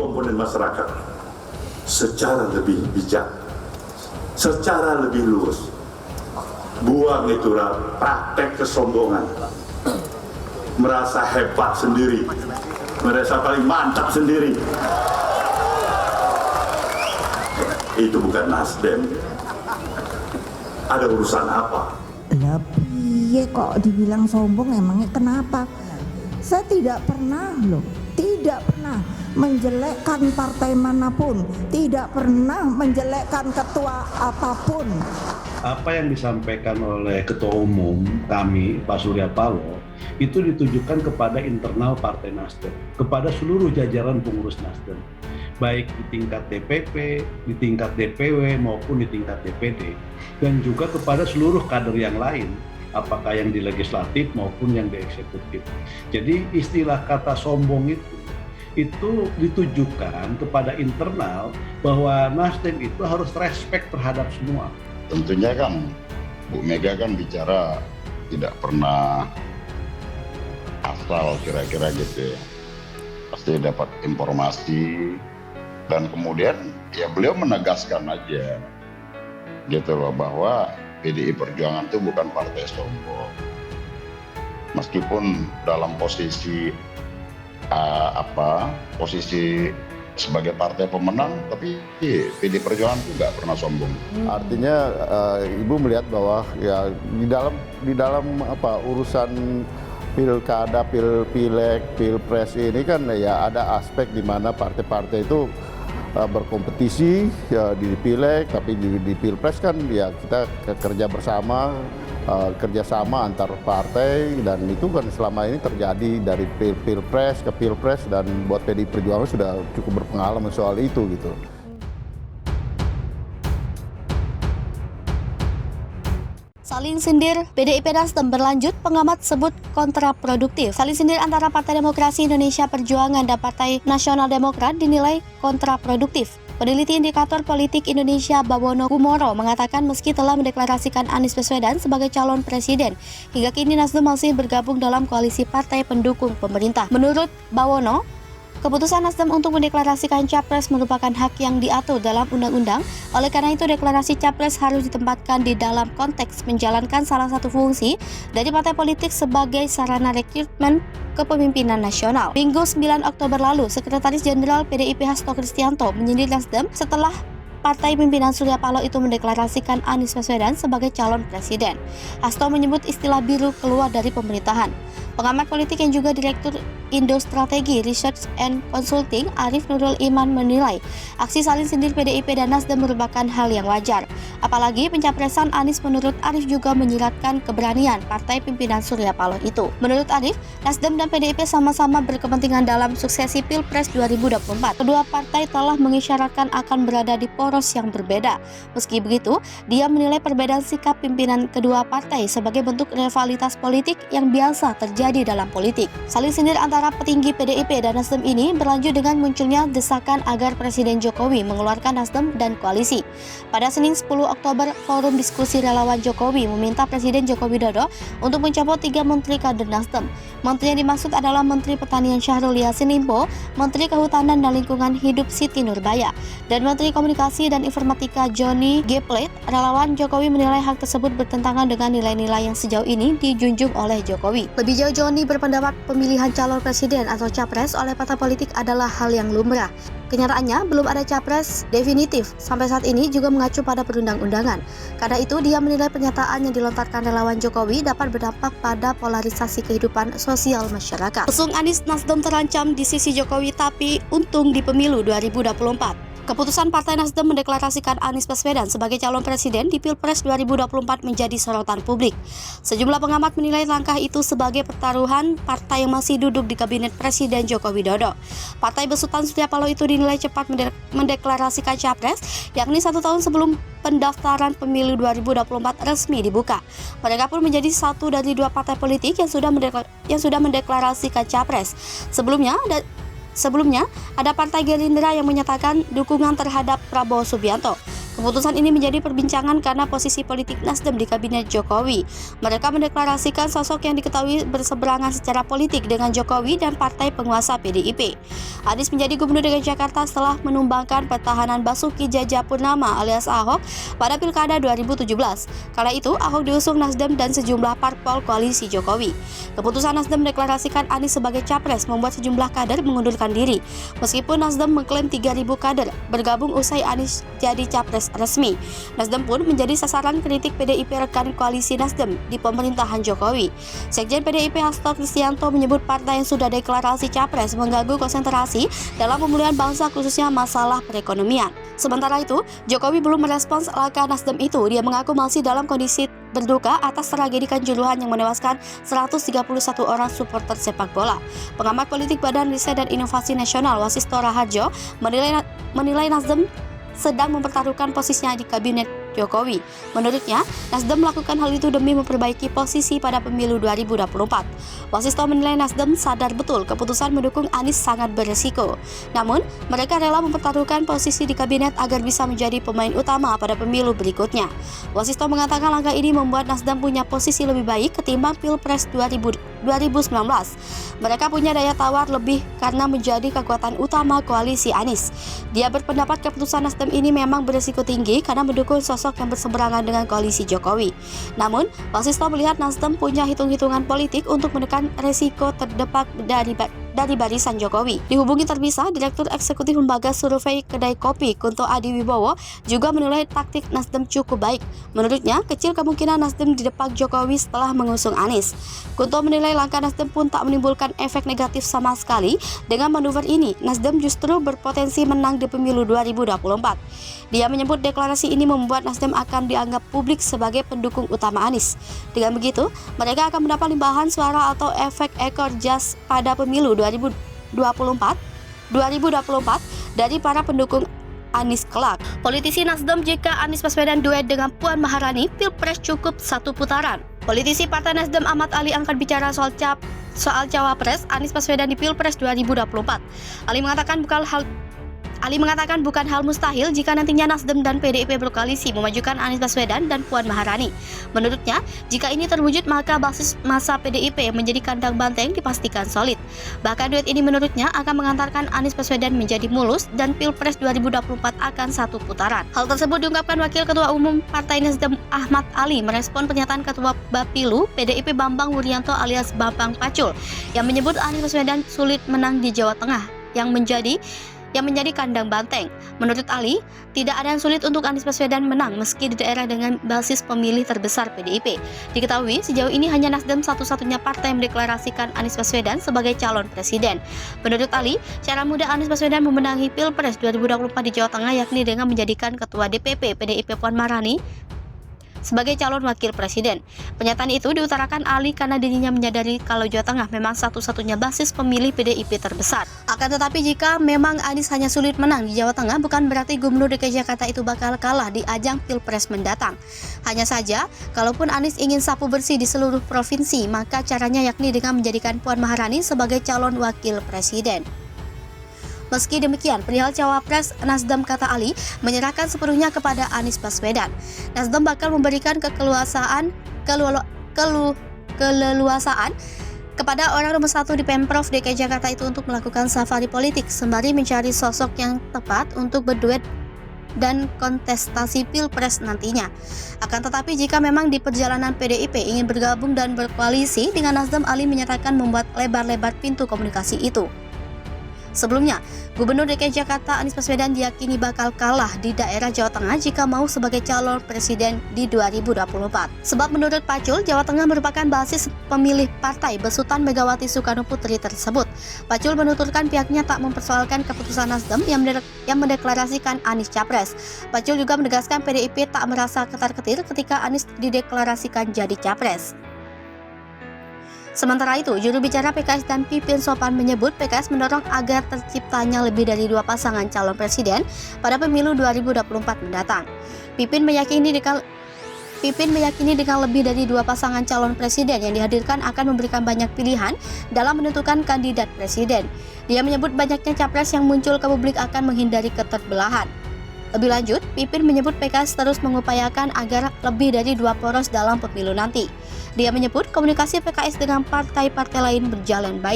komponen masyarakat secara lebih bijak, secara lebih luas. Buang itu praktek kesombongan, merasa hebat sendiri, merasa paling mantap sendiri. Itu bukan Nasdem. Ada urusan apa? Iya kok dibilang sombong, emangnya kenapa? Saya tidak pernah menjelekkan partai manapun, tidak pernah menjelekkan ketua apapun. Apa yang disampaikan oleh Ketua Umum kami, Pak Surya Paloh, itu ditujukan kepada internal Partai Nasdem, kepada seluruh jajaran pengurus Nasdem, baik di tingkat DPP, di tingkat DPW maupun di tingkat DPD, dan juga kepada seluruh kader yang lain, apakah yang di legislatif maupun yang di eksekutif. Jadi istilah kata sombong itu ditujukan kepada internal, bahwa Nasdem itu harus respect terhadap semua. Tentunya kan Bu Mega kan bicara tidak pernah asal kira-kira gitu ya. Pasti dapat informasi dan kemudian ya beliau menegaskan aja gitu loh, bahwa PDI Perjuangan itu bukan partai sombong. Meskipun dalam posisi posisi sebagai partai pemenang, tapi PDI Perjuangan itu nggak pernah sombong. Artinya Ibu melihat bahwa ya di dalam urusan pilkada, pileg, pilpres ini kan ya ada aspek di mana partai-partai itu berkompetisi ya di pileg, tapi di pilpres kan ya kita kerja bersama, kerjasama antar partai, dan itu kan selama ini terjadi dari pilpres ke pilpres, dan buat PDI Perjuangan sudah cukup berpengalaman soal itu gitu. Saling sindir PDIP Nasdem berlanjut, pengamat sebut kontraproduktif. Saling sindir antara Partai Demokrasi Indonesia Perjuangan dan Partai Nasional Demokrat dinilai kontraproduktif. Peneliti Indikator Politik Indonesia Bawono Kumoro mengatakan meski telah mendeklarasikan Anies Baswedan sebagai calon presiden, hingga kini Nasdem masih bergabung dalam koalisi partai pendukung pemerintah. Menurut Bawono, keputusan Nasdem untuk mendeklarasikan Capres merupakan hak yang diatur dalam undang-undang. Oleh karena itu, deklarasi Capres harus ditempatkan di dalam konteks menjalankan salah satu fungsi dari partai politik sebagai sarana rekrutmen kepemimpinan nasional. Minggu 9 Oktober lalu, Sekretaris Jenderal PDIP Hasto Kristianto menyindir Nasdem setelah partai pimpinan Surya Paloh itu mendeklarasikan Anies Baswedan sebagai calon presiden. Hasto menyebut istilah biru keluar dari pemerintahan. Pengamat politik yang juga Direktur Indo Strategi Research and Consulting Arif Nurul Iman menilai aksi saling sindir PDIP dan Nasdem merupakan hal yang wajar. Apalagi pencapresan Anies menurut Arif juga menyiratkan keberanian partai pimpinan Surya Paloh itu. Menurut Arif, Nasdem dan PDIP sama-sama berkepentingan dalam suksesi Pilpres 2024. Kedua partai telah mengisyaratkan akan berada di poros yang berbeda. Meski begitu, dia menilai perbedaan sikap pimpinan kedua partai sebagai bentuk rivalitas politik yang biasa terjadi dalam politik. Saling sindir antara petinggi PDIP dan Nasdem ini berlanjut dengan munculnya desakan agar Presiden Jokowi mengeluarkan Nasdem dan koalisi. Pada Senin 10 Oktober, Forum Diskusi Relawan Jokowi meminta Presiden Joko Widodo untuk mencopot 3 menteri kader Nasdem. Menteri yang dimaksud adalah Menteri Pertanian Syahrul Yassin Limpo, Menteri Kehutanan dan Lingkungan Hidup Siti Nurbaya, dan Menteri Komunikasi dan Informatika Johnny G. Plate. Relawan Jokowi menilai hal tersebut bertentangan dengan nilai-nilai yang sejauh ini dijunjung oleh Jokowi. Lebih jauh, Johnny berpendapat pemilihan calon presiden atau capres oleh partai politik adalah hal yang lumrah. Kenyataannya, belum ada capres definitif sampai saat ini, juga mengacu pada perundang-undangan. Karena itu, dia menilai pernyataan yang dilontarkan relawan Jokowi dapat berdampak pada polarisasi kehidupan sosial masyarakat. Usung Anies, Nasdem terancam di sisi Jokowi tapi untung di pemilu 2024. Keputusan Partai Nasdem mendeklarasikan Anies Baswedan sebagai calon presiden di Pilpres 2024 menjadi sorotan publik. Sejumlah pengamat menilai langkah itu sebagai pertaruhan partai yang masih duduk di Kabinet Presiden Joko Widodo. Partai besutan Surya Paloh itu dinilai cepat mendeklarasikan capres, yakni 1 tahun sebelum pendaftaran pemilu 2024 resmi dibuka. Mereka pun menjadi satu dari 2 partai politik yang sudah mendeklarasikan capres. Sebelumnya, ada Partai Gerindra yang menyatakan dukungan terhadap Prabowo Subianto. Keputusan ini menjadi perbincangan karena posisi politik Nasdem di kabinet Jokowi. Mereka mendeklarasikan sosok yang diketahui berseberangan secara politik dengan Jokowi dan partai penguasa PDIP. Anies menjadi Gubernur DKI Jakarta setelah menumbangkan pertahanan Basuki Cahayapurnama alias Ahok pada Pilkada 2017. Kala itu, Ahok diusung Nasdem dan sejumlah parpol koalisi Jokowi. Keputusan Nasdem mendeklarasikan Anies sebagai capres membuat sejumlah kader mengundurkan diri. Meskipun Nasdem mengklaim 3.000 kader bergabung usai Anies jadi capres resmi, Nasdem pun menjadi sasaran kritik PDIP rekan koalisi Nasdem di pemerintahan Jokowi. Sekjen PDIP Hasto Kristianto menyebut partai yang sudah deklarasi capres mengganggu konsentrasi dalam pemulihan bangsa khususnya masalah perekonomian. Sementara itu, Jokowi belum merespons langkah Nasdem itu. Dia mengaku masih dalam kondisi berduka atas tragedi Kanjuruhan yang menewaskan 131 orang supporter sepak bola. Pengamat politik Badan Riset dan Inovasi Nasional Wasisto Raharjo menilai Nasdem sedang mempertaruhkan posisinya di kabinet Jokowi. Menurutnya, Nasdem melakukan hal itu demi memperbaiki posisi pada pemilu 2024. Wasisto menilai Nasdem sadar betul keputusan mendukung Anies sangat beresiko. Namun, mereka rela mempertaruhkan posisi di kabinet agar bisa menjadi pemain utama pada pemilu berikutnya. Wasisto mengatakan langkah ini membuat Nasdem punya posisi lebih baik ketimbang Pilpres 2019. Mereka punya daya tawar lebih karena menjadi kekuatan utama koalisi Anies. Dia berpendapat keputusan Nasdem ini memang beresiko tinggi karena mendukung sosok yang berseberangan dengan koalisi Jokowi. Namun, Wasisto melihat Nasdem punya hitung-hitungan politik untuk menekan resiko terdepak dari barisan Jokowi. Dihubungi terpisah, Direktur Eksekutif Lembaga Survei Kedai Kopi Kunto Adi Wibowo juga menilai taktik Nasdem cukup baik. Menurutnya, kecil kemungkinan Nasdem didepak Jokowi setelah mengusung Anies. Kunto menilai langkah Nasdem pun tak menimbulkan efek negatif sama sekali. Dengan manuver ini, Nasdem justru berpotensi menang di pemilu 2024. Dia menyebut deklarasi ini membuat Nasdem akan dianggap publik sebagai pendukung utama Anies. Dengan begitu, mereka akan mendapat limpahan suara atau efek ekor jas pada pemilu 2024 dari para pendukung Anies kelak. Politisi Nasdem jika Anies Baswedan duet dengan Puan Maharani, Pilpres cukup satu putaran. Politisi Partai Nasdem Ahmad Ali angkat bicara soal cawapres Anies Baswedan di Pilpres 2024. Ali mengatakan bukan hal mustahil jika nantinya Nasdem dan PDIP berkoalisi memajukan Anies Baswedan dan Puan Maharani. Menurutnya, jika ini terwujud maka basis massa PDIP yang menjadi kandang banteng dipastikan solid. Bahkan duet ini menurutnya akan mengantarkan Anies Baswedan menjadi mulus dan Pilpres 2024 akan satu putaran. Hal tersebut diungkapkan Wakil Ketua Umum Partai Nasdem Ahmad Ali merespon pernyataan Ketua Bapilu PDIP Bambang Wuryanto alias Bambang Pacul yang menyebut Anies Baswedan sulit menang di Jawa Tengah yang menjadi kandang banteng. Menurut Ali, tidak ada yang sulit untuk Anies Baswedan menang meski di daerah dengan basis pemilih terbesar PDIP. Diketahui, sejauh ini hanya Nasdem satu-satunya partai yang mendeklarasikan Anies Baswedan sebagai calon presiden. Menurut Ali, cara mudah Anies Baswedan memenangi Pilpres 2024 di Jawa Tengah yakni dengan menjadikan Ketua DPP PDIP Puan Maharani sebagai calon wakil presiden. Pernyataan itu diutarakan Ali karena dirinya menyadari kalau Jawa Tengah memang satu-satunya basis pemilih PDIP terbesar. Akan tetapi jika memang Anies hanya sulit menang di Jawa Tengah, bukan berarti Gubernur DKI Jakarta itu bakal kalah di ajang Pilpres mendatang. Hanya saja, kalaupun Anies ingin sapu bersih di seluruh provinsi, maka caranya yakni dengan menjadikan Puan Maharani sebagai calon wakil presiden. Meski demikian, perihal cawapres, Nasdem kata Ali menyerahkan sepenuhnya kepada Anies Baswedan. Nasdem bakal memberikan keleluasaan kepada orang nomor 1 di Pemprov DKI Jakarta itu untuk melakukan safari politik sembari mencari sosok yang tepat untuk berduet dan kontestasi Pilpres nantinya. Akan tetapi jika memang di perjalanan PDIP ingin bergabung dan berkoalisi dengan Nasdem, Ali menyatakan membuat lebar-lebar pintu komunikasi itu. Sebelumnya, Gubernur DKI Jakarta Anies Baswedan diyakini bakal kalah di daerah Jawa Tengah jika mau sebagai calon presiden di 2024. Sebab menurut Pacul, Jawa Tengah merupakan basis pemilih partai besutan Megawati Soekarno Putri tersebut. Pacul menuturkan pihaknya tak mempersoalkan keputusan Nasdem yang mendeklarasikan Anies capres. Pacul juga menegaskan PDIP tak merasa ketar-ketir ketika Anies dideklarasikan jadi capres. Sementara itu, juru bicara PKS dan Pipin Sopan menyebut PKS mendorong agar terciptanya lebih dari 2 pasangan calon presiden pada pemilu 2024 mendatang. Pipin meyakini dengan lebih dari 2 pasangan calon presiden yang dihadirkan akan memberikan banyak pilihan dalam menentukan kandidat presiden. Dia menyebut banyaknya capres yang muncul ke publik akan menghindari keterbelahan. Lebih lanjut, Pipin menyebut PKS terus mengupayakan agar lebih dari 2 poros dalam pemilu nanti. Dia menyebut komunikasi PKS dengan partai-partai lain berjalan baik.